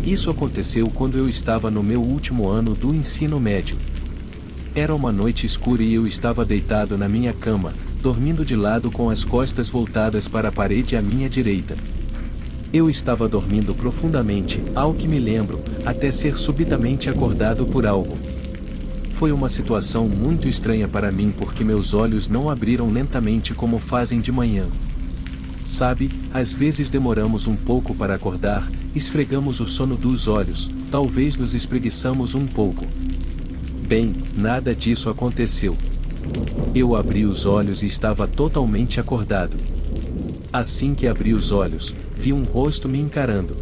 Isso aconteceu quando eu estava no meu último ano do ensino médio. Era uma noite escura e eu estava deitado na minha cama, dormindo de lado com as costas voltadas para a parede à minha direita. Eu estava dormindo profundamente, ao que me lembro, até ser subitamente acordado por algo. Foi uma situação muito estranha para mim porque meus olhos não abriram lentamente como fazem de manhã. Sabe, às vezes demoramos um pouco para acordar, esfregamos o sono dos olhos, talvez nos espreguiçamos um pouco. Bem, nada disso aconteceu. Eu abri os olhos e estava totalmente acordado. Assim que abri os olhos, vi um rosto me encarando.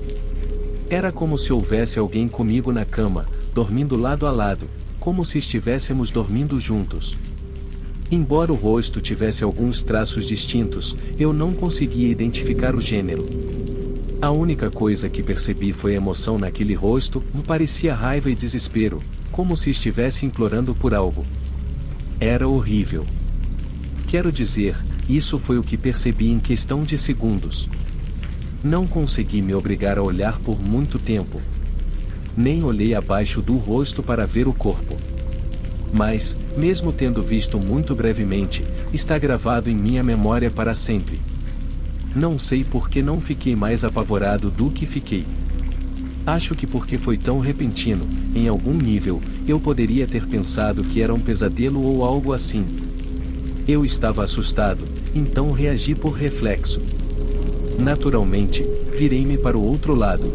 Era como se houvesse alguém comigo na cama, dormindo lado a lado, como se estivéssemos dormindo juntos. Embora o rosto tivesse alguns traços distintos, eu não conseguia identificar o gênero. A única coisa que percebi foi a emoção naquele rosto, me parecia raiva e desespero, como se estivesse implorando por algo. Era horrível. Quero dizer, isso foi o que percebi em questão de segundos. Não consegui me obrigar a olhar por muito tempo. Nem olhei abaixo do rosto para ver o corpo. Mas, mesmo tendo visto muito brevemente, está gravado em minha memória para sempre. Não sei por que não fiquei mais apavorado do que fiquei. Acho que porque foi tão repentino, em algum nível, eu poderia ter pensado que era um pesadelo ou algo assim. Eu estava assustado, então reagi por reflexo. Naturalmente, virei-me para o outro lado.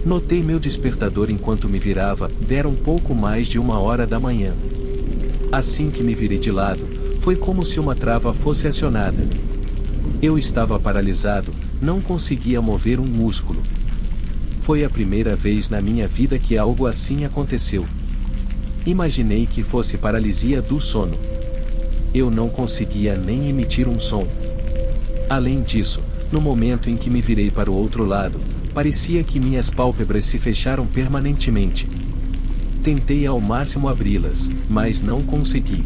Notei meu despertador enquanto me virava, era um pouco mais de 1h da manhã. Assim que me virei de lado, foi como se uma trava fosse acionada. Eu estava paralisado, não conseguia mover um músculo. Foi a primeira vez na minha vida que algo assim aconteceu. Imaginei que fosse paralisia do sono. Eu não conseguia nem emitir um som. Além disso, no momento em que me virei para o outro lado, parecia que minhas pálpebras se fecharam permanentemente. Tentei ao máximo abri-las, mas não consegui.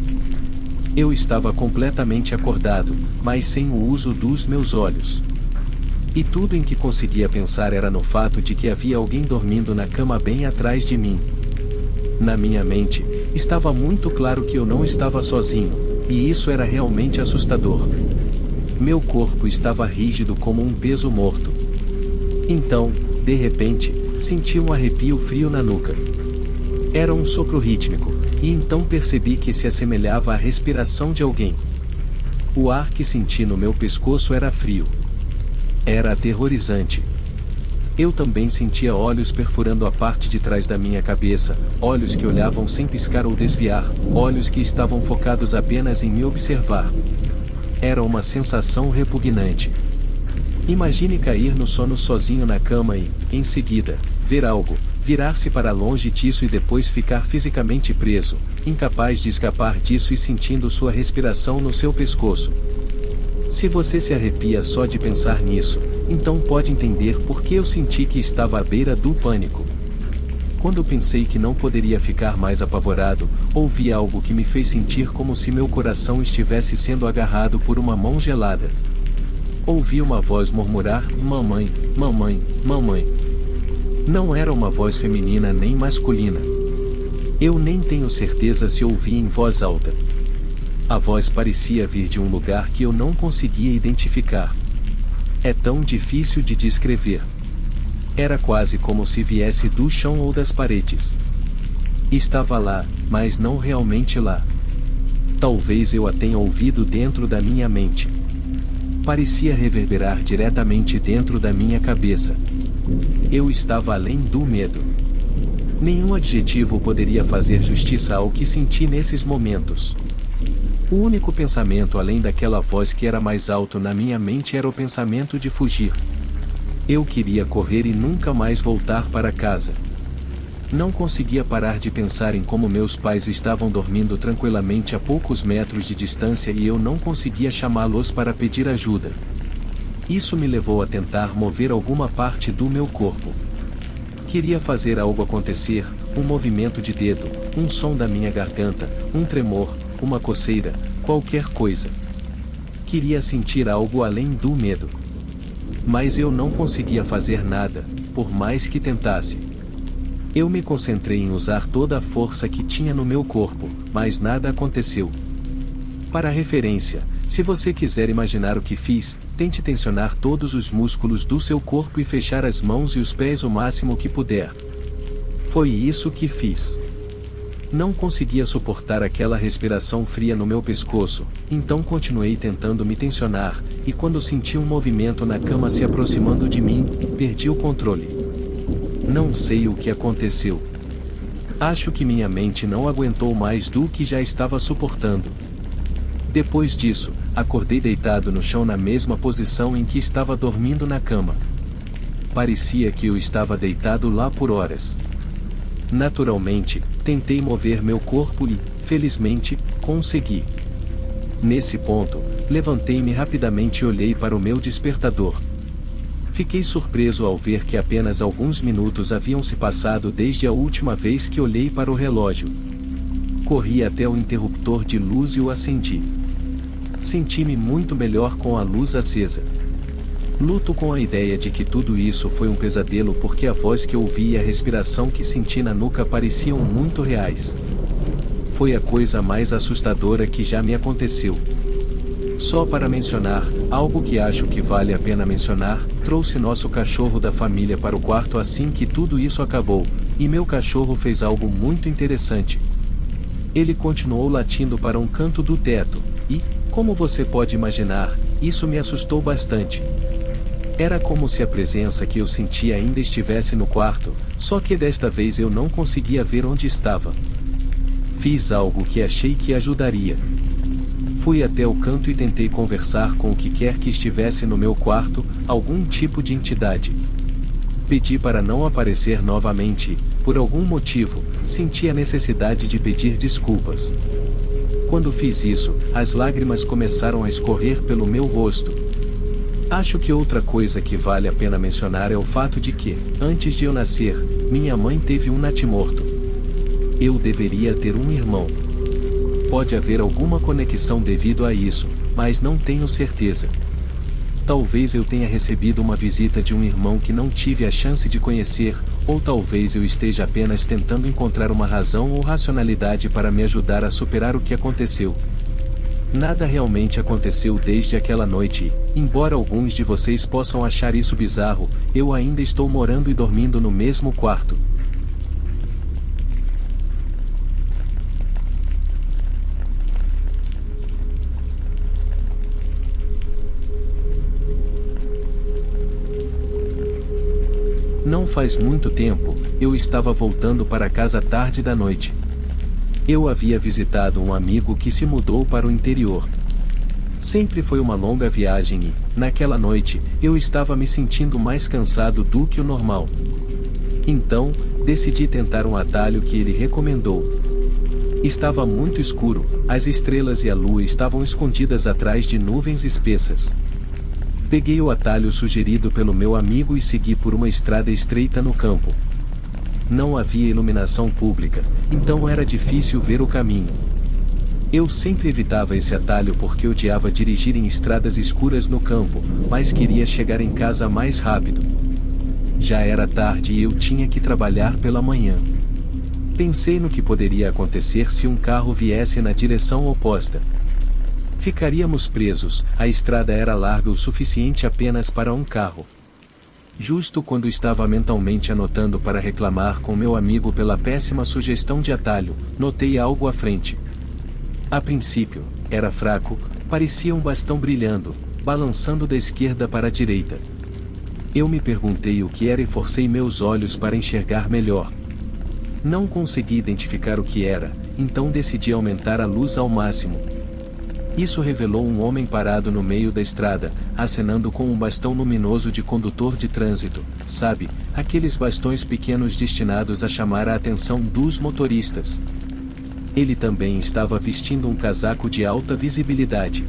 Eu estava completamente acordado, mas sem o uso dos meus olhos. E tudo em que conseguia pensar era no fato de que havia alguém dormindo na cama bem atrás de mim. Na minha mente, estava muito claro que eu não estava sozinho, e isso era realmente assustador. Meu corpo estava rígido como um peso morto. Então, de repente, senti um arrepio frio na nuca. Era um sopro rítmico, e então percebi que se assemelhava à respiração de alguém. O ar que senti no meu pescoço era frio. Era aterrorizante. Eu também sentia olhos perfurando a parte de trás da minha cabeça, olhos que olhavam sem piscar ou desviar, olhos que estavam focados apenas em me observar. Era uma sensação repugnante. Imagine cair no sono sozinho na cama e, em seguida, ver algo, virar-se para longe disso e depois ficar fisicamente preso, incapaz de escapar disso e sentindo sua respiração no seu pescoço. Se você se arrepia só de pensar nisso, então pode entender por que eu senti que estava à beira do pânico. Quando pensei que não poderia ficar mais apavorado, ouvi algo que me fez sentir como se meu coração estivesse sendo agarrado por uma mão gelada. Ouvi uma voz murmurar: "Mamãe, mamãe, mamãe." Não era uma voz feminina nem masculina. Eu nem tenho certeza se ouvi em voz alta. A voz parecia vir de um lugar que eu não conseguia identificar. É tão difícil de descrever. Era quase como se viesse do chão ou das paredes. Estava lá, mas não realmente lá. Talvez eu a tenha ouvido dentro da minha mente. Parecia reverberar diretamente dentro da minha cabeça. Eu estava além do medo. Nenhum adjetivo poderia fazer justiça ao que senti nesses momentos. O único pensamento além daquela voz que era mais alto na minha mente era o pensamento de fugir. Eu queria correr e nunca mais voltar para casa. Não conseguia parar de pensar em como meus pais estavam dormindo tranquilamente a poucos metros de distância e eu não conseguia chamá-los para pedir ajuda. Isso me levou a tentar mover alguma parte do meu corpo. Queria fazer algo acontecer, um movimento de dedo, um som da minha garganta, um tremor, uma coceira, qualquer coisa. Queria sentir algo além do medo. Mas eu não conseguia fazer nada, por mais que tentasse. Eu me concentrei em usar toda a força que tinha no meu corpo, mas nada aconteceu. Para referência, se você quiser imaginar o que fiz, tente tensionar todos os músculos do seu corpo e fechar as mãos e os pés o máximo que puder. Foi isso que fiz. Não conseguia suportar aquela respiração fria no meu pescoço, então continuei tentando me tensionar, e quando senti um movimento na cama se aproximando de mim, perdi o controle. Não sei o que aconteceu. Acho que minha mente não aguentou mais do que já estava suportando. Depois disso, acordei deitado no chão na mesma posição em que estava dormindo na cama. Parecia que eu estava deitado lá por horas. Naturalmente, tentei mover meu corpo e, felizmente, consegui. Nesse ponto, levantei-me rapidamente e olhei para o meu despertador. Fiquei surpreso ao ver que apenas alguns minutos haviam se passado desde a última vez que olhei para o relógio. Corri até o interruptor de luz e o acendi. Senti-me muito melhor com a luz acesa. Luto com a ideia de que tudo isso foi um pesadelo porque a voz que ouvi e a respiração que senti na nuca pareciam muito reais. Foi a coisa mais assustadora que já me aconteceu. Só para mencionar, algo que acho que vale a pena mencionar, trouxe nosso cachorro da família para o quarto assim que tudo isso acabou, e meu cachorro fez algo muito interessante. Ele continuou latindo para um canto do teto, e, como você pode imaginar, isso me assustou bastante. Era como se a presença que eu sentia ainda estivesse no quarto, só que desta vez eu não conseguia ver onde estava. Fiz algo que achei que ajudaria. Fui até o canto e tentei conversar com o que quer que estivesse no meu quarto, algum tipo de entidade. Pedi para não aparecer novamente e, por algum motivo, senti a necessidade de pedir desculpas. Quando fiz isso, as lágrimas começaram a escorrer pelo meu rosto. Acho que outra coisa que vale a pena mencionar é o fato de que, antes de eu nascer, minha mãe teve um natimorto. Eu deveria ter um irmão. Pode haver alguma conexão devido a isso, mas não tenho certeza. Talvez eu tenha recebido uma visita de um irmão que não tive a chance de conhecer, ou talvez eu esteja apenas tentando encontrar uma razão ou racionalidade para me ajudar a superar o que aconteceu. Nada realmente aconteceu desde aquela noite e, embora alguns de vocês possam achar isso bizarro, eu ainda estou morando e dormindo no mesmo quarto. Não faz muito tempo, eu estava voltando para casa tarde da noite. Eu havia visitado um amigo que se mudou para o interior. Sempre foi uma longa viagem e, naquela noite, eu estava me sentindo mais cansado do que o normal. Então, decidi tentar um atalho que ele recomendou. Estava muito escuro, as estrelas e a lua estavam escondidas atrás de nuvens espessas. Peguei o atalho sugerido pelo meu amigo e segui por uma estrada estreita no campo. Não havia iluminação pública, então era difícil ver o caminho. Eu sempre evitava esse atalho porque odiava dirigir em estradas escuras no campo, mas queria chegar em casa mais rápido. Já era tarde e eu tinha que trabalhar pela manhã. Pensei no que poderia acontecer se um carro viesse na direção oposta. Ficaríamos presos, a estrada era larga o suficiente apenas para um carro. Justo quando estava mentalmente anotando para reclamar com meu amigo pela péssima sugestão de atalho, notei algo à frente. A princípio, era fraco, parecia um bastão brilhando, balançando da esquerda para a direita. Eu me perguntei o que era e forcei meus olhos para enxergar melhor. Não consegui identificar o que era, então decidi aumentar a luz ao máximo. Isso revelou um homem parado no meio da estrada, acenando com um bastão luminoso de condutor de trânsito, sabe, aqueles bastões pequenos destinados a chamar a atenção dos motoristas. Ele também estava vestindo um casaco de alta visibilidade.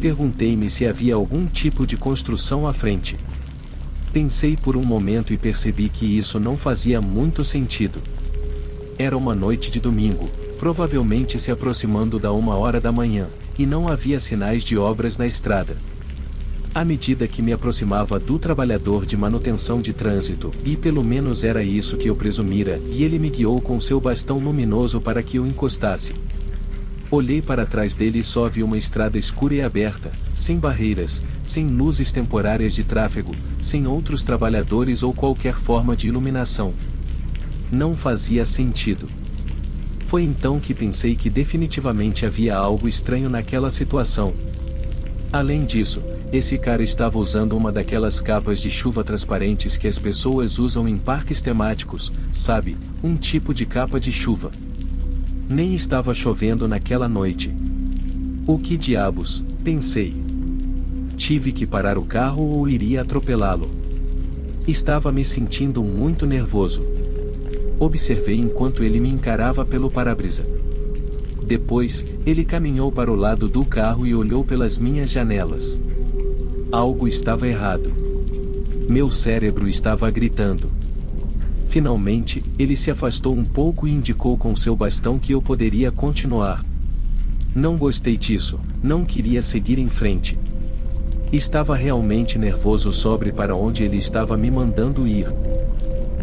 Perguntei-me se havia algum tipo de construção à frente. Pensei por um momento e percebi que isso não fazia muito sentido. Era uma noite de domingo, provavelmente se aproximando da 1h da manhã, e não havia sinais de obras na estrada. À medida que me aproximava do trabalhador de manutenção de trânsito, e pelo menos era isso que eu presumira, e ele me guiou com seu bastão luminoso para que eu encostasse. Olhei para trás dele e só vi uma estrada escura e aberta, sem barreiras, sem luzes temporárias de tráfego, sem outros trabalhadores ou qualquer forma de iluminação. Não fazia sentido. Foi então que pensei que definitivamente havia algo estranho naquela situação. Além disso, esse cara estava usando uma daquelas capas de chuva transparentes que as pessoas usam em parques temáticos, sabe, um tipo de capa de chuva. Nem estava chovendo naquela noite. O que diabos, pensei. Tive que parar o carro ou iria atropelá-lo. Estava me sentindo muito nervoso. Observei enquanto ele me encarava pelo para-brisa. Depois, ele caminhou para o lado do carro e olhou pelas minhas janelas. Algo estava errado. Meu cérebro estava gritando. Finalmente, ele se afastou um pouco e indicou com seu bastão que eu poderia continuar. Não gostei disso, não queria seguir em frente. Estava realmente nervoso sobre para onde ele estava me mandando ir.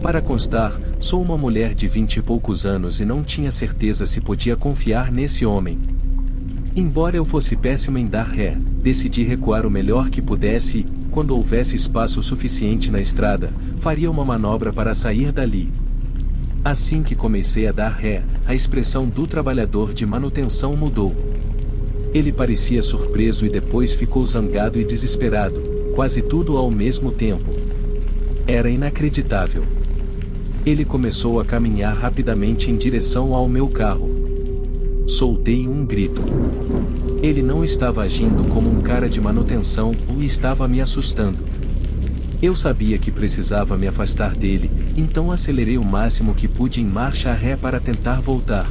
Para constar, sou uma mulher de 20 e poucos anos e não tinha certeza se podia confiar nesse homem. Embora eu fosse péssima em dar ré, decidi recuar o melhor que pudesse e, quando houvesse espaço suficiente na estrada, faria uma manobra para sair dali. Assim que comecei a dar ré, a expressão do trabalhador de manutenção mudou. Ele parecia surpreso e depois ficou zangado e desesperado, quase tudo ao mesmo tempo. Era inacreditável. Ele começou a caminhar rapidamente em direção ao meu carro. Soltei um grito. Ele não estava agindo como um cara de manutenção e estava me assustando. Eu sabia que precisava me afastar dele, então acelerei o máximo que pude em marcha ré para tentar voltar.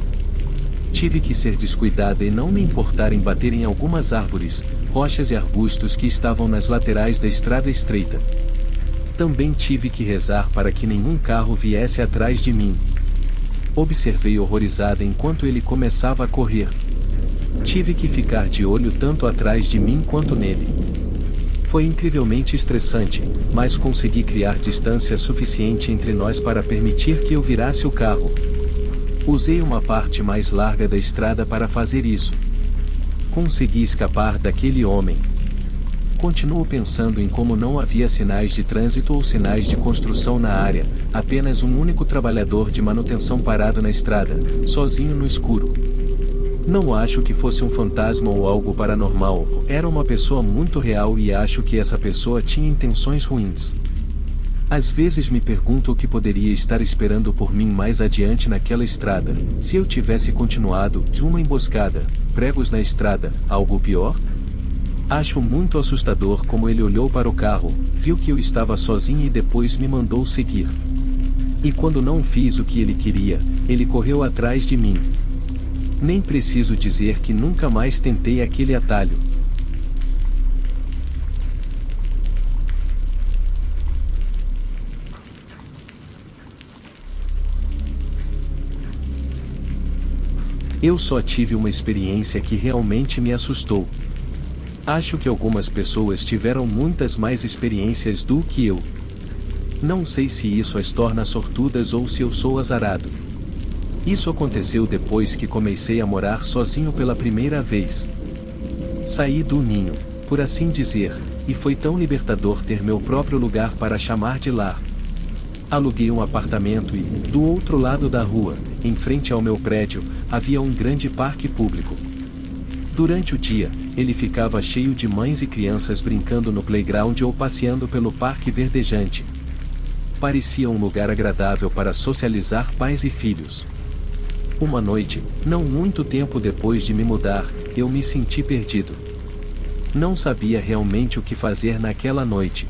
Tive que ser descuidada e não me importar em bater em algumas árvores, rochas e arbustos que estavam nas laterais da estrada estreita. Também tive que rezar para que nenhum carro viesse atrás de mim. Observei horrorizada enquanto ele começava a correr. Tive que ficar de olho tanto atrás de mim quanto nele. Foi incrivelmente estressante, mas consegui criar distância suficiente entre nós para permitir que eu virasse o carro. Usei uma parte mais larga da estrada para fazer isso. Consegui escapar daquele homem. Continuo pensando em como não havia sinais de trânsito ou sinais de construção na área, apenas um único trabalhador de manutenção parado na estrada, sozinho no escuro. Não acho que fosse um fantasma ou algo paranormal, era uma pessoa muito real e acho que essa pessoa tinha intenções ruins. Às vezes me pergunto o que poderia estar esperando por mim mais adiante naquela estrada, se eu tivesse continuado, de uma emboscada, pregos na estrada, algo pior? Acho muito assustador como ele olhou para o carro, viu que eu estava sozinho e depois me mandou seguir. E quando não fiz o que ele queria, ele correu atrás de mim. Nem preciso dizer que nunca mais tentei aquele atalho. Eu só tive uma experiência que realmente me assustou. Acho que algumas pessoas tiveram muitas mais experiências do que eu. Não sei se isso as torna sortudas ou se eu sou azarado. Isso aconteceu depois que comecei a morar sozinho pela primeira vez. Saí do ninho, por assim dizer, e foi tão libertador ter meu próprio lugar para chamar de lar. Aluguei um apartamento e, do outro lado da rua, em frente ao meu prédio, havia um grande parque público. Durante o dia, ele ficava cheio de mães e crianças brincando no playground ou passeando pelo parque verdejante. Parecia um lugar agradável para socializar pais e filhos. Uma noite, não muito tempo depois de me mudar, eu me senti perdido. Não sabia realmente o que fazer naquela noite.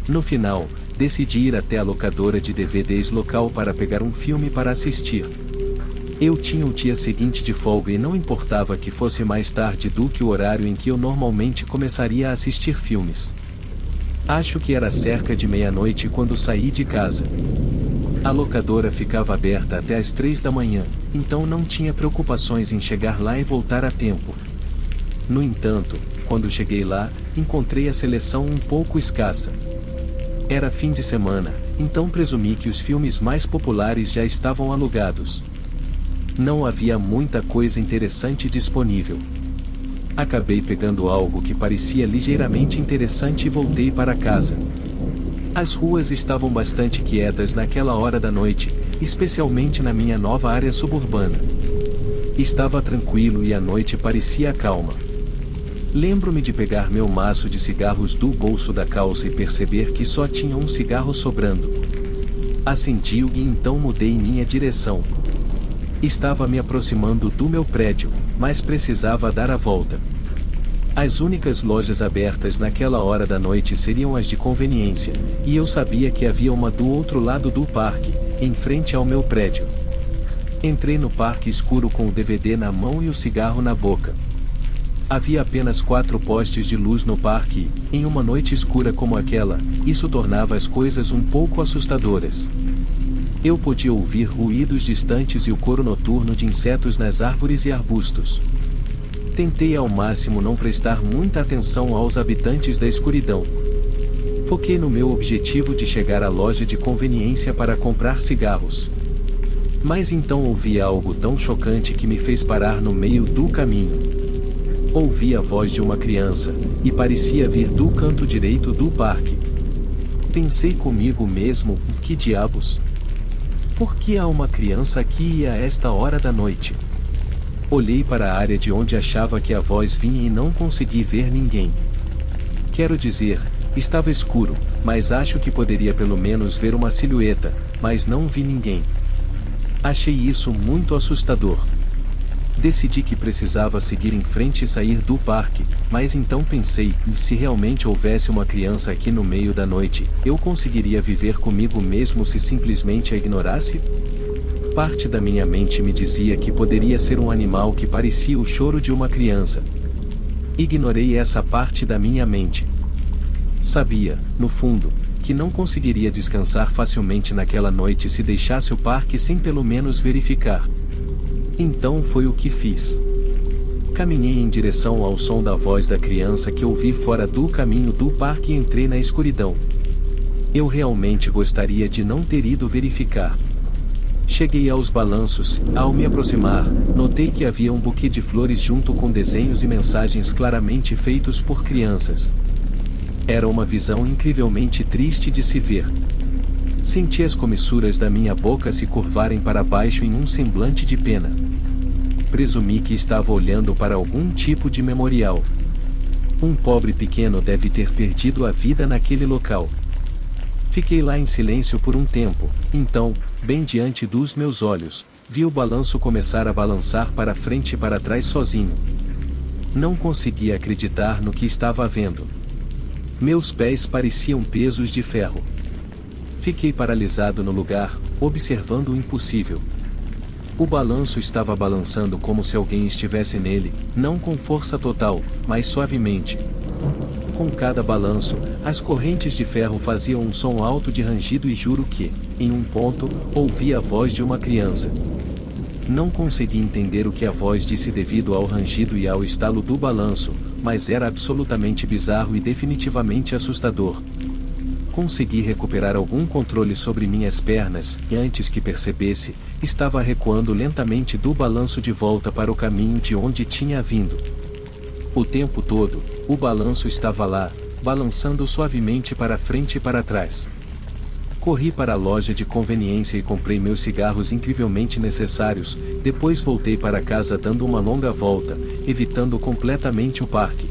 No final, decidi ir até a locadora de DVDs local para pegar um filme para assistir. Eu tinha o dia seguinte de folga e não importava que fosse mais tarde do que o horário em que eu normalmente começaria a assistir filmes. Acho que era cerca de meia-noite quando saí de casa. A locadora ficava aberta até às 3 da manhã, então não tinha preocupações em chegar lá e voltar a tempo. No entanto, quando cheguei lá, encontrei a seleção um pouco escassa. Era fim de semana, então presumi que os filmes mais populares já estavam alugados. Não havia muita coisa interessante disponível. Acabei pegando algo que parecia ligeiramente interessante e voltei para casa. As ruas estavam bastante quietas naquela hora da noite, especialmente na minha nova área suburbana. Estava tranquilo e a noite parecia calma. Lembro-me de pegar meu maço de cigarros do bolso da calça e perceber que só tinha um cigarro sobrando. Acendi-o e então mudei minha direção. Estava me aproximando do meu prédio, mas precisava dar a volta. As únicas lojas abertas naquela hora da noite seriam as de conveniência, e eu sabia que havia uma do outro lado do parque, em frente ao meu prédio. Entrei no parque escuro com o DVD na mão e o cigarro na boca. Havia apenas 4 postes de luz no parque e, em uma noite escura como aquela, isso tornava as coisas um pouco assustadoras. Eu podia ouvir ruídos distantes e o coro noturno de insetos nas árvores e arbustos. Tentei ao máximo não prestar muita atenção aos habitantes da escuridão. Foquei no meu objetivo de chegar à loja de conveniência para comprar cigarros. Mas então ouvi algo tão chocante que me fez parar no meio do caminho. Ouvi a voz de uma criança, e parecia vir do canto direito do parque. Pensei comigo mesmo, que diabos? Por que há uma criança aqui a esta hora da noite? Olhei para a área de onde achava que a voz vinha e não consegui ver ninguém. Quero dizer, estava escuro, mas acho que poderia pelo menos ver uma silhueta, mas não vi ninguém. Achei isso muito assustador. Decidi que precisava seguir em frente e sair do parque, mas então pensei, e se realmente houvesse uma criança aqui no meio da noite, eu conseguiria viver comigo mesmo se simplesmente a ignorasse? Parte da minha mente me dizia que poderia ser um animal que parecia o choro de uma criança. Ignorei essa parte da minha mente. Sabia, no fundo, que não conseguiria descansar facilmente naquela noite se deixasse o parque sem pelo menos verificar. Então foi o que fiz. Caminhei em direção ao som da voz da criança que ouvi fora do caminho do parque e entrei na escuridão. Eu realmente gostaria de não ter ido verificar. Cheguei aos balanços, ao me aproximar, notei que havia um buquê de flores junto com desenhos e mensagens claramente feitos por crianças. Era uma visão incrivelmente triste de se ver. Senti as comissuras da minha boca se curvarem para baixo em um semblante de pena. Presumi que estava olhando para algum tipo de memorial. Um pobre pequeno deve ter perdido a vida naquele local. Fiquei lá em silêncio por um tempo, então, bem diante dos meus olhos, vi o balanço começar a balançar para frente e para trás sozinho. Não conseguia acreditar no que estava vendo. Meus pés pareciam pesos de ferro. Fiquei paralisado no lugar, observando o impossível. O balanço estava balançando como se alguém estivesse nele, não com força total, mas suavemente. Com cada balanço, as correntes de ferro faziam um som alto de rangido e juro que, em um ponto, ouvi a voz de uma criança. Não consegui entender o que a voz disse devido ao rangido e ao estalo do balanço, mas era absolutamente bizarro e definitivamente assustador. Consegui recuperar algum controle sobre minhas pernas, e antes que percebesse, estava recuando lentamente do balanço de volta para o caminho de onde tinha vindo. O tempo todo, o balanço estava lá, balançando suavemente para frente e para trás. Corri para a loja de conveniência e comprei meus cigarros incrivelmente necessários, depois voltei para casa dando uma longa volta, evitando completamente o parque.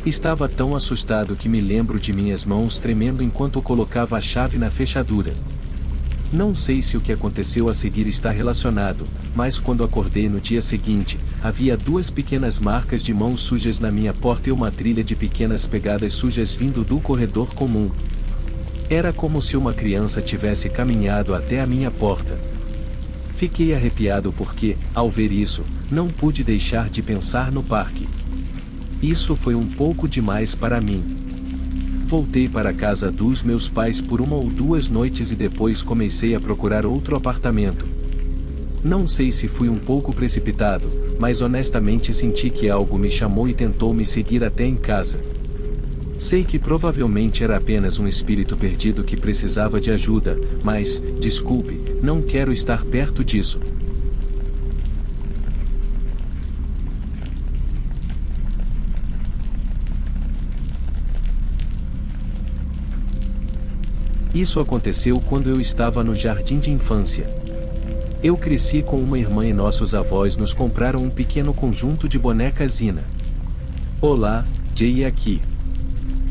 Estava tão assustado que me lembro de minhas mãos tremendo enquanto colocava a chave na fechadura. Não sei se o que aconteceu a seguir está relacionado, mas quando acordei no dia seguinte, havia 2 pequenas marcas de mãos sujas na minha porta e uma trilha de pequenas pegadas sujas vindo do corredor comum. Era como se uma criança tivesse caminhado até a minha porta. Fiquei arrepiado porque, ao ver isso, não pude deixar de pensar no parque. Isso foi um pouco demais para mim. Voltei para a casa dos meus pais por 1 ou 2 noites e depois comecei a procurar outro apartamento. Não sei se fui um pouco precipitado, mas honestamente senti que algo me chamou e tentou me seguir até em casa. Sei que provavelmente era apenas um espírito perdido que precisava de ajuda, mas, desculpe, não quero estar perto disso. Isso aconteceu quando eu estava no jardim de infância. Eu cresci com uma irmã e nossos avós nos compraram um pequeno conjunto de bonecas Ina. Olá, Jay aqui.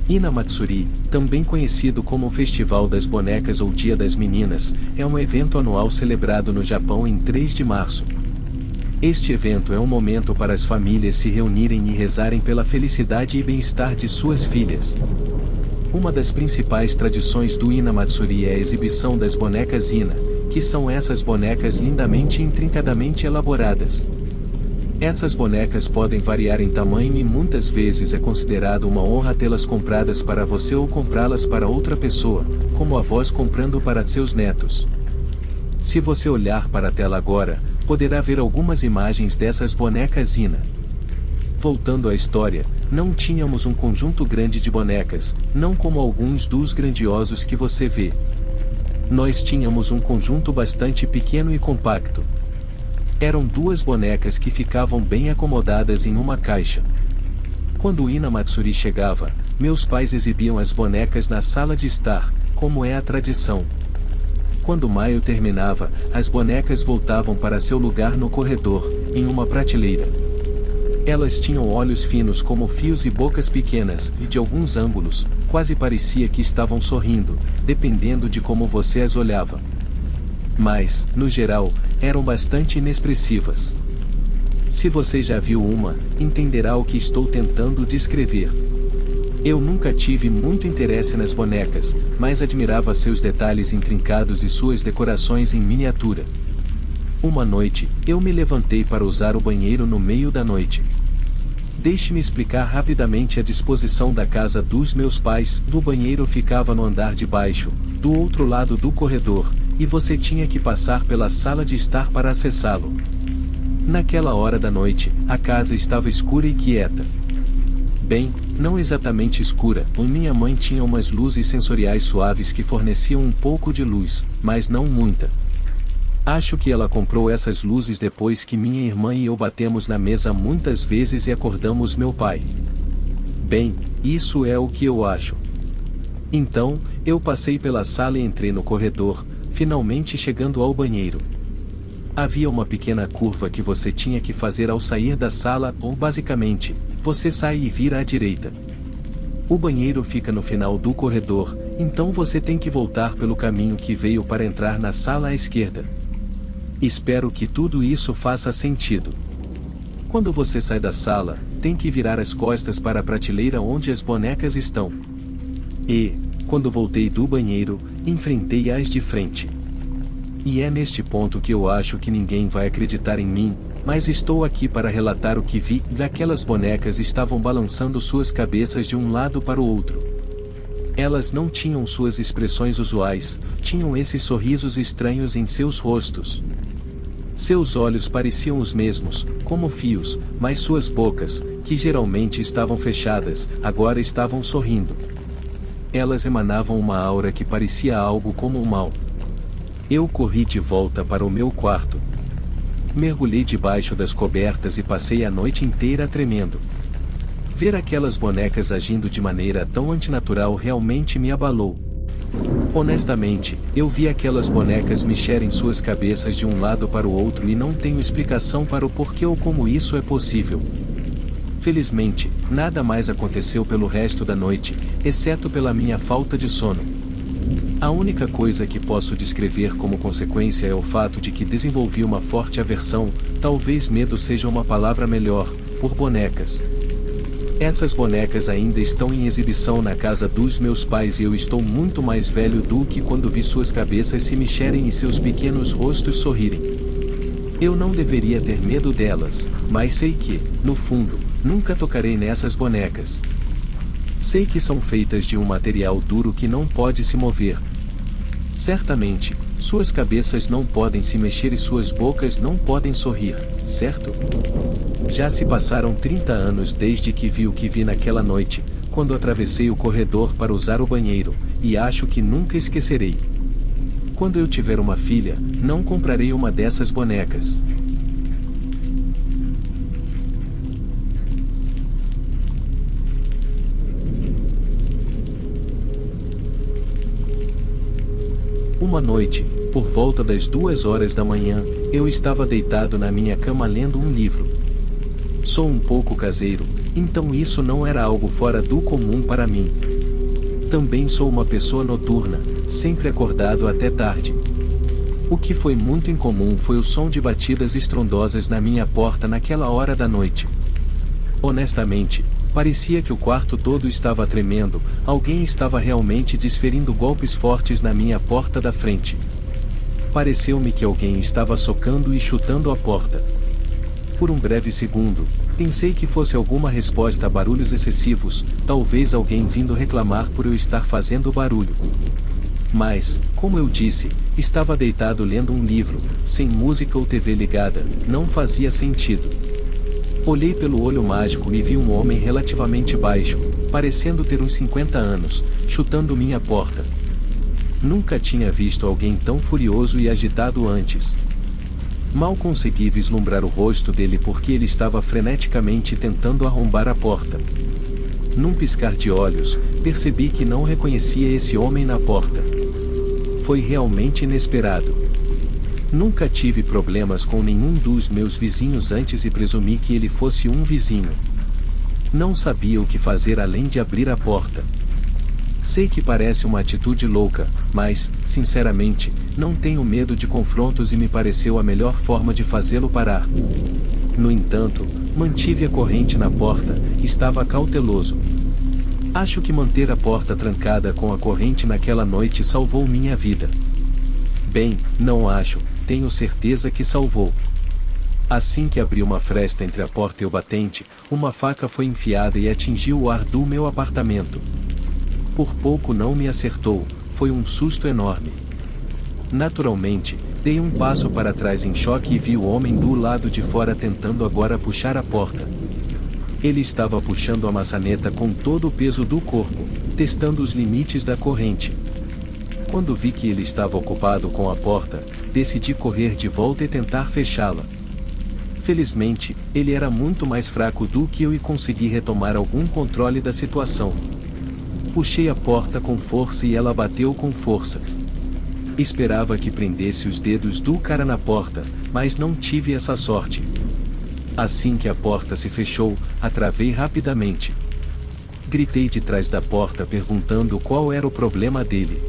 Ina Matsuri, também conhecido como Festival das Bonecas ou Dia das Meninas, é um evento anual celebrado no Japão em 3 de março. Este evento é um momento para as famílias se reunirem e rezarem pela felicidade e bem-estar de suas filhas. Uma das principais tradições do Ina Matsuri é a exibição das bonecas Ina, que são essas bonecas lindamente e intrincadamente elaboradas. Essas bonecas podem variar em tamanho e muitas vezes é considerado uma honra tê-las compradas para você ou comprá-las para outra pessoa, como avós comprando para seus netos. Se você olhar para a tela agora, poderá ver algumas imagens dessas bonecas Ina. Voltando à história, não tínhamos um conjunto grande de bonecas, não como alguns dos grandiosos que você vê. Nós tínhamos um conjunto bastante pequeno e compacto. Eram 2 bonecas que ficavam bem acomodadas em uma caixa. Quando o Ina Matsuri chegava, meus pais exibiam as bonecas na sala de estar, como é a tradição. Quando maio terminava, as bonecas voltavam para seu lugar no corredor, em uma prateleira. Elas tinham olhos finos como fios e bocas pequenas, e de alguns ângulos, quase parecia que estavam sorrindo, dependendo de como você as olhava. Mas, no geral, eram bastante inexpressivas. Se você já viu uma, entenderá o que estou tentando descrever. Eu nunca tive muito interesse nas bonecas, mas admirava seus detalhes intrincados e suas decorações em miniatura. Uma noite, eu me levantei para usar o banheiro no meio da noite. Deixe-me explicar rapidamente a disposição da casa dos meus pais. O banheiro ficava no andar de baixo, do outro lado do corredor, e você tinha que passar pela sala de estar para acessá-lo. Naquela hora da noite, a casa estava escura e quieta. Bem, não exatamente escura, minha mãe tinha umas luzes sensoriais suaves que forneciam um pouco de luz, mas não muita. Acho que ela comprou essas luzes depois que minha irmã e eu batemos na mesa muitas vezes e acordamos meu pai. Bem, isso é o que eu acho. Então, eu passei pela sala e entrei no corredor, finalmente chegando ao banheiro. Havia uma pequena curva que você tinha que fazer ao sair da sala, ou basicamente, você sai e vira à direita. O banheiro fica no final do corredor, então você tem que voltar pelo caminho que veio para entrar na sala à esquerda. Espero que tudo isso faça sentido. Quando você sai da sala, tem que virar as costas para a prateleira onde as bonecas estão. E, quando voltei do banheiro, enfrentei as de frente. E é neste ponto que eu acho que ninguém vai acreditar em mim, mas estou aqui para relatar o que vi. Aquelas bonecas estavam balançando suas cabeças de um lado para o outro. Elas não tinham suas expressões usuais, tinham esses sorrisos estranhos em seus rostos. Seus olhos pareciam os mesmos, como fios, mas suas bocas, que geralmente estavam fechadas, agora estavam sorrindo. Elas emanavam uma aura que parecia algo como o mal. Eu corri de volta para o meu quarto. Mergulhei debaixo das cobertas e passei a noite inteira tremendo. Ver aquelas bonecas agindo de maneira tão antinatural realmente me abalou. Honestamente, eu vi aquelas bonecas mexerem suas cabeças de um lado para o outro e não tenho explicação para o porquê ou como isso é possível. Felizmente, nada mais aconteceu pelo resto da noite, exceto pela minha falta de sono. A única coisa que posso descrever como consequência é o fato de que desenvolvi uma forte aversão, talvez medo seja uma palavra melhor, por bonecas. Essas bonecas ainda estão em exibição na casa dos meus pais e eu estou muito mais velho do que quando vi suas cabeças se mexerem e seus pequenos rostos sorrirem. Eu não deveria ter medo delas, mas sei que, no fundo, nunca tocarei nessas bonecas. Sei que são feitas de um material duro que não pode se mover. Certamente, suas cabeças não podem se mexer e suas bocas não podem sorrir, certo? Já se passaram 30 anos desde que vi o que vi naquela noite, quando atravessei o corredor para usar o banheiro, e acho que nunca esquecerei. Quando eu tiver uma filha, não comprarei uma dessas bonecas. Uma noite, por volta das 2 horas da manhã, eu estava deitado na minha cama lendo um livro. Sou um pouco caseiro, então isso não era algo fora do comum para mim. Também sou uma pessoa noturna, sempre acordado até tarde. O que foi muito incomum foi o som de batidas estrondosas na minha porta naquela hora da noite. Honestamente, parecia que o quarto todo estava tremendo, alguém estava realmente desferindo golpes fortes na minha porta da frente. Pareceu-me que alguém estava socando e chutando a porta. Por um breve segundo, pensei que fosse alguma resposta a barulhos excessivos, talvez alguém vindo reclamar por eu estar fazendo barulho. Mas, como eu disse, estava deitado lendo um livro, sem música ou TV ligada, não fazia sentido. Olhei pelo olho mágico e vi um homem relativamente baixo, parecendo ter uns 50 anos, chutando minha porta. Nunca tinha visto alguém tão furioso e agitado antes. Mal consegui vislumbrar o rosto dele porque ele estava freneticamente tentando arrombar a porta. Num piscar de olhos, percebi que não reconhecia esse homem na porta. Foi realmente inesperado. Nunca tive problemas com nenhum dos meus vizinhos antes e presumi que ele fosse um vizinho. Não sabia o que fazer além de abrir a porta. Sei que parece uma atitude louca, mas, sinceramente, não tenho medo de confrontos e me pareceu a melhor forma de fazê-lo parar. No entanto, mantive a corrente na porta, estava cauteloso. Acho que manter a porta trancada com a corrente naquela noite salvou minha vida. Bem, não acho, tenho certeza que salvou. Assim que abri uma fresta entre a porta e o batente, uma faca foi enfiada e atingiu o ar do meu apartamento. Por pouco não me acertou, foi um susto enorme. Naturalmente, dei um passo para trás em choque e vi o homem do lado de fora tentando agora puxar a porta. Ele estava puxando a maçaneta com todo o peso do corpo, testando os limites da corrente. Quando vi que ele estava ocupado com a porta, decidi correr de volta e tentar fechá-la. Felizmente, ele era muito mais fraco do que eu e consegui retomar algum controle da situação. Puxei a porta com força e ela bateu com força. Esperava que prendesse os dedos do cara na porta, mas não tive essa sorte. Assim que a porta se fechou, a travei rapidamente. Gritei de trás da porta perguntando qual era o problema dele.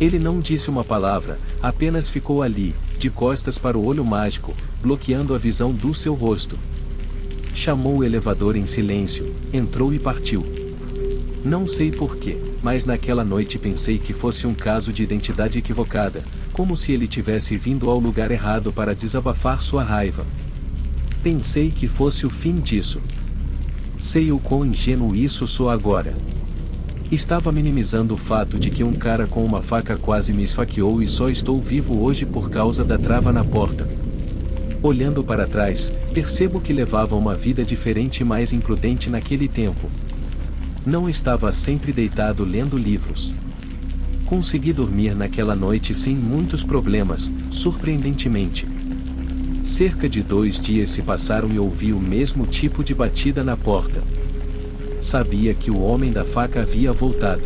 Ele não disse uma palavra, apenas ficou ali, de costas para o olho mágico, bloqueando a visão do seu rosto. Chamou o elevador em silêncio, entrou e partiu. Não sei porquê, mas naquela noite pensei que fosse um caso de identidade equivocada, como se ele tivesse vindo ao lugar errado para desabafar sua raiva. Pensei que fosse o fim disso. Sei o quão ingênuo isso sou agora. Estava minimizando o fato de que um cara com uma faca quase me esfaqueou e só estou vivo hoje por causa da trava na porta. Olhando para trás, percebo que levava uma vida diferente e mais imprudente naquele tempo. Não estava sempre deitado lendo livros. Consegui dormir naquela noite sem muitos problemas, surpreendentemente. Cerca de 2 dias se passaram e ouvi o mesmo tipo de batida na porta. Sabia que o homem da faca havia voltado.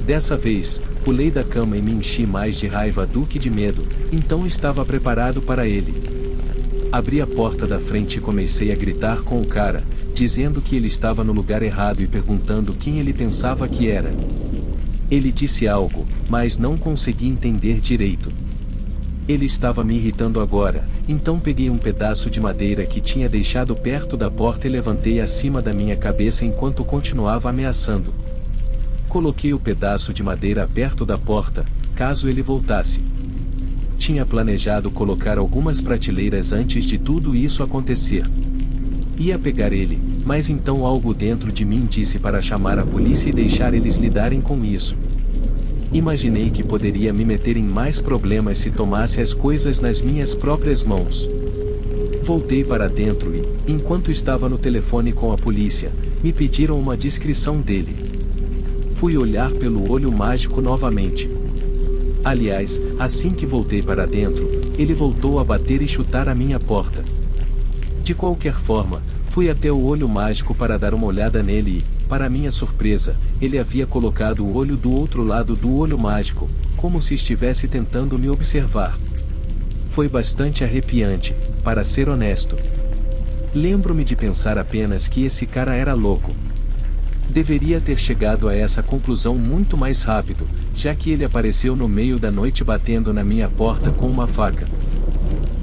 Dessa vez, pulei da cama e me enchi mais de raiva do que de medo, então estava preparado para ele. Abri a porta da frente e comecei a gritar com o cara, dizendo que ele estava no lugar errado e perguntando quem ele pensava que era. Ele disse algo, mas não consegui entender direito. Ele estava me irritando agora, então peguei um pedaço de madeira que tinha deixado perto da porta e levantei acima da minha cabeça enquanto continuava ameaçando. Coloquei o pedaço de madeira perto da porta, caso ele voltasse. Tinha planejado colocar algumas prateleiras antes de tudo isso acontecer. Ia pegar ele, mas então algo dentro de mim disse para chamar a polícia e deixar eles lidarem com isso. Imaginei que poderia me meter em mais problemas se tomasse as coisas nas minhas próprias mãos. Voltei para dentro e, enquanto estava no telefone com a polícia, me pediram uma descrição dele. Fui olhar pelo olho mágico novamente. Aliás, assim que voltei para dentro, ele voltou a bater e chutar a minha porta. De qualquer forma, fui até o olho mágico para dar uma olhada nele e, para minha surpresa, ele havia colocado o olho do outro lado do olho mágico, como se estivesse tentando me observar. Foi bastante arrepiante, para ser honesto. Lembro-me de pensar apenas que esse cara era louco. Deveria ter chegado a essa conclusão muito mais rápido, já que ele apareceu no meio da noite batendo na minha porta com uma faca.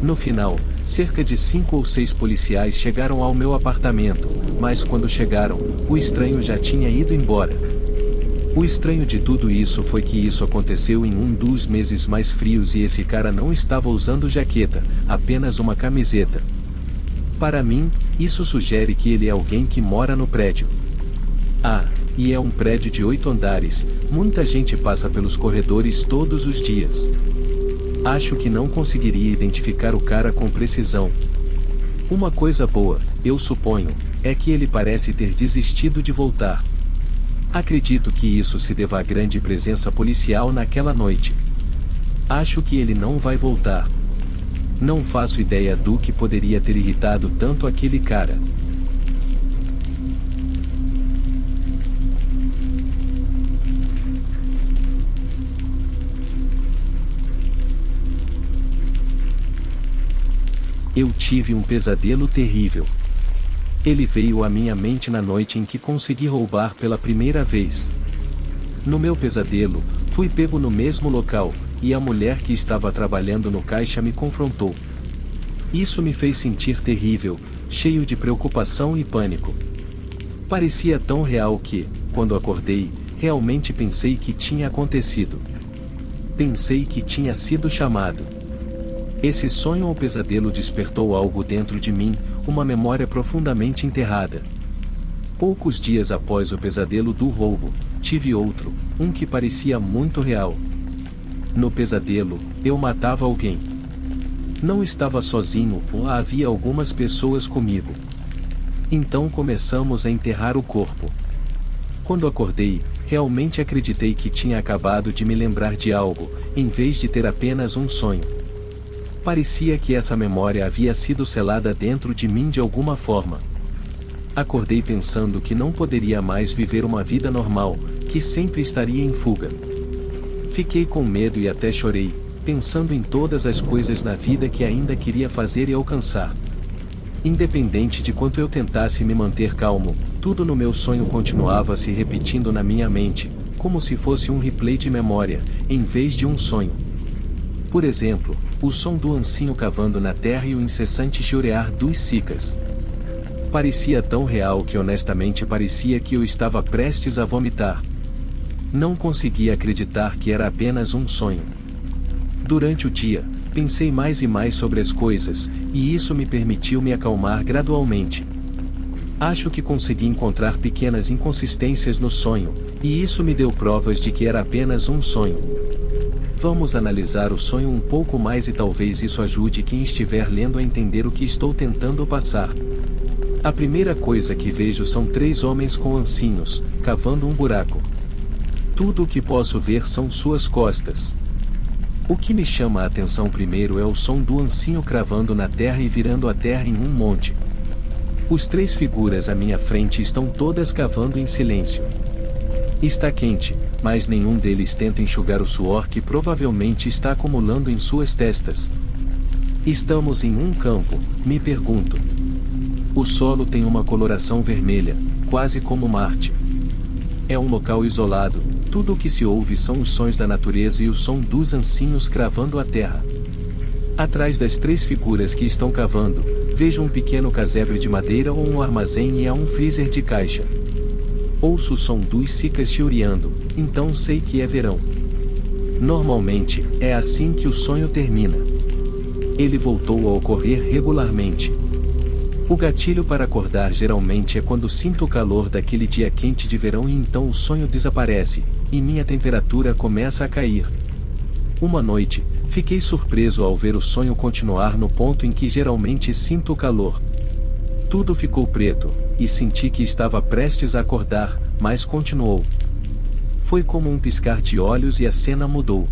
No final, cerca de 5 ou 6 policiais chegaram ao meu apartamento, mas quando chegaram, o estranho já tinha ido embora. O estranho de tudo isso foi que isso aconteceu em um dos meses mais frios e esse cara não estava usando jaqueta, apenas uma camiseta. Para mim, isso sugere que ele é alguém que mora no prédio. Ah, e é um prédio de 8 andares, muita gente passa pelos corredores todos os dias. Acho que não conseguiria identificar o cara com precisão. Uma coisa boa, eu suponho, é que ele parece ter desistido de voltar. Acredito que isso se deva à grande presença policial naquela noite. Acho que ele não vai voltar. Não faço ideia do que poderia ter irritado tanto aquele cara. Eu tive um pesadelo terrível. Ele veio à minha mente na noite em que consegui roubar pela primeira vez. No meu pesadelo, fui pego no mesmo local, e a mulher que estava trabalhando no caixa me confrontou. Isso me fez sentir terrível, cheio de preocupação e pânico. Parecia tão real que, quando acordei, realmente pensei que tinha acontecido. Pensei que tinha sido chamado. Esse sonho ou pesadelo despertou algo dentro de mim, uma memória profundamente enterrada. Poucos dias após o pesadelo do roubo, tive outro, um que parecia muito real. No pesadelo, eu matava alguém. Não estava sozinho, ou havia algumas pessoas comigo. Então começamos a enterrar o corpo. Quando acordei, realmente acreditei que tinha acabado de me lembrar de algo, em vez de ter apenas um sonho. Parecia que essa memória havia sido selada dentro de mim de alguma forma. Acordei pensando que não poderia mais viver uma vida normal, que sempre estaria em fuga. Fiquei com medo e até chorei, pensando em todas as coisas na vida que ainda queria fazer e alcançar. Independente de quanto eu tentasse me manter calmo, tudo no meu sonho continuava se repetindo na minha mente, como se fosse um replay de memória, em vez de um sonho. Por exemplo, o som do ancinho cavando na terra e o incessante chorear dos cicas. Parecia tão real que honestamente parecia que eu estava prestes a vomitar. Não conseguia acreditar que era apenas um sonho. Durante o dia, pensei mais e mais sobre as coisas, e isso me permitiu me acalmar gradualmente. Acho que consegui encontrar pequenas inconsistências no sonho, e isso me deu provas de que era apenas um sonho. Vamos analisar o sonho um pouco mais e talvez isso ajude quem estiver lendo a entender o que estou tentando passar. A primeira coisa que vejo são 3 homens com ancinhos, cavando um buraco. Tudo o que posso ver são suas costas. O que me chama a atenção primeiro é o som do ancinho cravando na terra e virando a terra em um monte. Os 3 figuras à minha frente estão todas cavando em silêncio. Está quente, mas nenhum deles tenta enxugar o suor que provavelmente está acumulando em suas testas. Estamos em um campo, me pergunto. O solo tem uma coloração vermelha, quase como Marte. É um local isolado, tudo o que se ouve são os sons da natureza e o som dos ancinhos cravando a terra. Atrás das 3 figuras que estão cavando, vejo um pequeno casebre de madeira ou um armazém e há um freezer de caixa. Ouço o som dos cicas chiureando, então sei que é verão. Normalmente, é assim que o sonho termina. Ele voltou a ocorrer regularmente. O gatilho para acordar geralmente é quando sinto o calor daquele dia quente de verão e então o sonho desaparece, e minha temperatura começa a cair. Uma noite, fiquei surpreso ao ver o sonho continuar no ponto em que geralmente sinto o calor. Tudo ficou preto, e senti que estava prestes a acordar, mas continuou. Foi como um piscar de olhos e a cena mudou.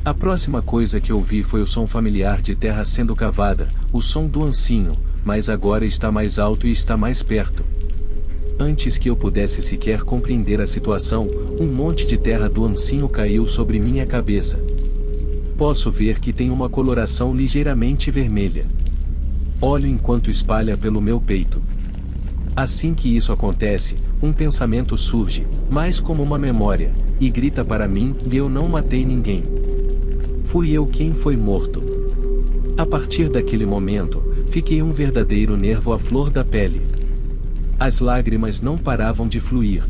A próxima coisa que ouvi foi o som familiar de terra sendo cavada, o som do ancinho, mas agora está mais alto e está mais perto. Antes que eu pudesse sequer compreender a situação, um monte de terra do ancinho caiu sobre minha cabeça. Posso ver que tem uma coloração ligeiramente vermelha. Olho enquanto espalha pelo meu peito. Assim que isso acontece, um pensamento surge, mais como uma memória, e grita para mim: eu não matei ninguém. Fui eu quem foi morto. A partir daquele momento, fiquei um verdadeiro nervo à flor da pele. As lágrimas não paravam de fluir.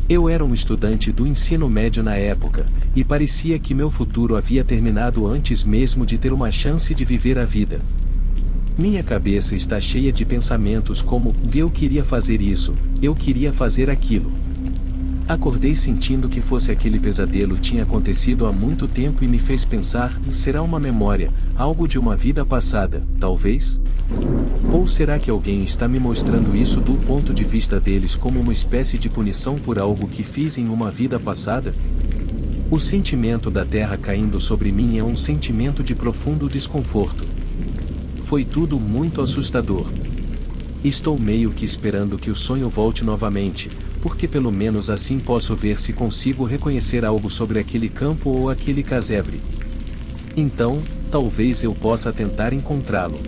Eu era um estudante do ensino médio na época, e parecia que meu futuro havia terminado antes mesmo de ter uma chance de viver a vida. Minha cabeça está cheia de pensamentos como: eu queria fazer isso, eu queria fazer aquilo. Acordei sentindo que fosse aquele pesadelo tinha acontecido há muito tempo e me fez pensar: será uma memória, algo de uma vida passada, talvez? Ou será que alguém está me mostrando isso do ponto de vista deles como uma espécie de punição por algo que fiz em uma vida passada? O sentimento da terra caindo sobre mim é um sentimento de profundo desconforto. Foi tudo muito assustador. Estou meio que esperando que o sonho volte novamente, porque pelo menos assim posso ver se consigo reconhecer algo sobre aquele campo ou aquele casebre. Então, talvez eu possa tentar encontrá-lo.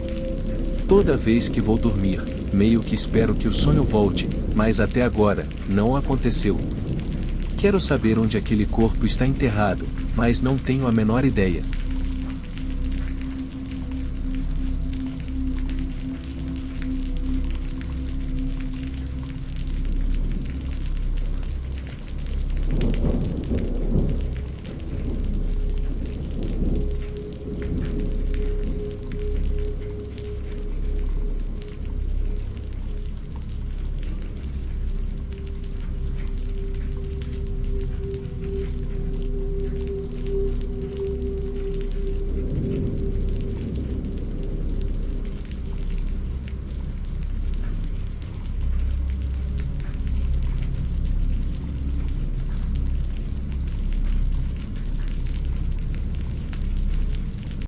Toda vez que vou dormir, meio que espero que o sonho volte, mas até agora, não aconteceu. Quero saber onde aquele corpo está enterrado, mas não tenho a menor ideia.